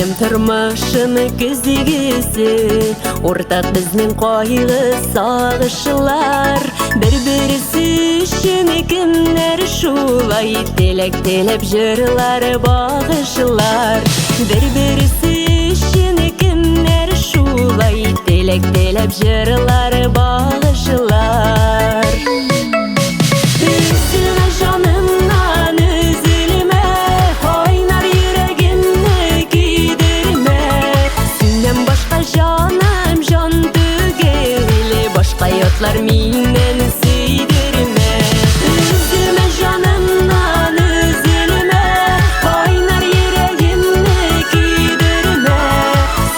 Singlim turmuşum güzigisi, ortak bizning qoyğı sağışlar. Bir-birisi üçün kimler şulay telek jırlar bağışlar. Bir-birisi üçün kimler şulay telek jırlar bağışlar. Üzülme canımdan üzülme, oynar yüreğimni giydirme. Senden başka canım can tügeli, başka yatlar minen sıydirme. Üzülme canımdan üzülme, oynar yüreğimni giydirme.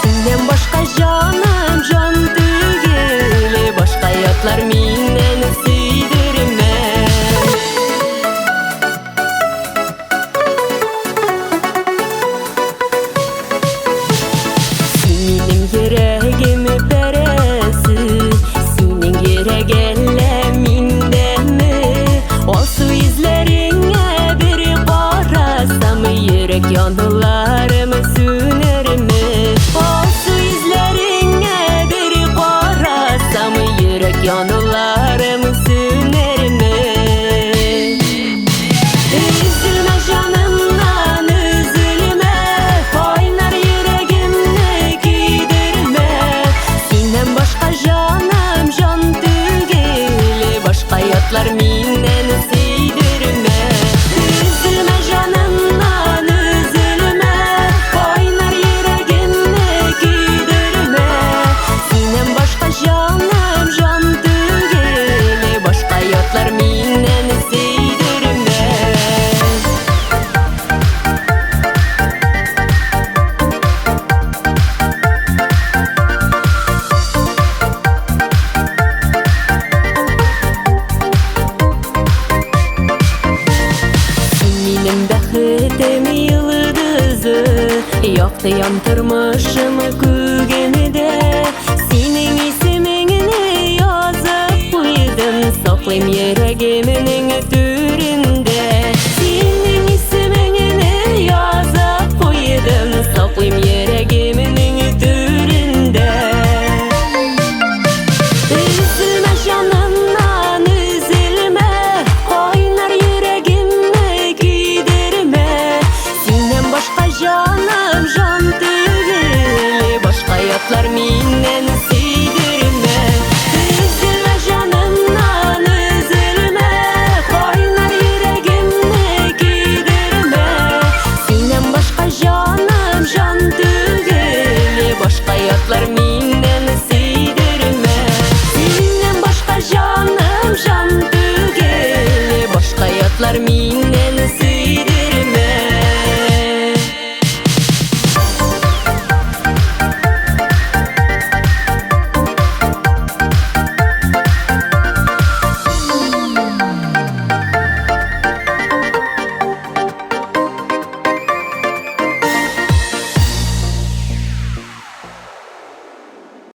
Senden başka canım can tügeli, başka yatlar minen sıydirme. Senin yüreğimi beresi, senin yüreğelle mindemi. O su izlerine bir qarasam, yürek yanlarımı söner mi? O su izlerine bir qarasam, yürek yanlarımı söner mi? Üzülme canımdan üzülme, oynar yüreğimni giydirme. Senden başka canım can tügeli, başka yatlar minen sıydirme. Üzülme canımdan üzülme, oynar yüreğimni giydirme. Senden başka canım can tügeli, başka yatlar minen sıydirme. Senin bəxitim yıldızı, yoxdu yandırmışım kögemide. Senin ismini yazıp koydum, saklayım yüreğimin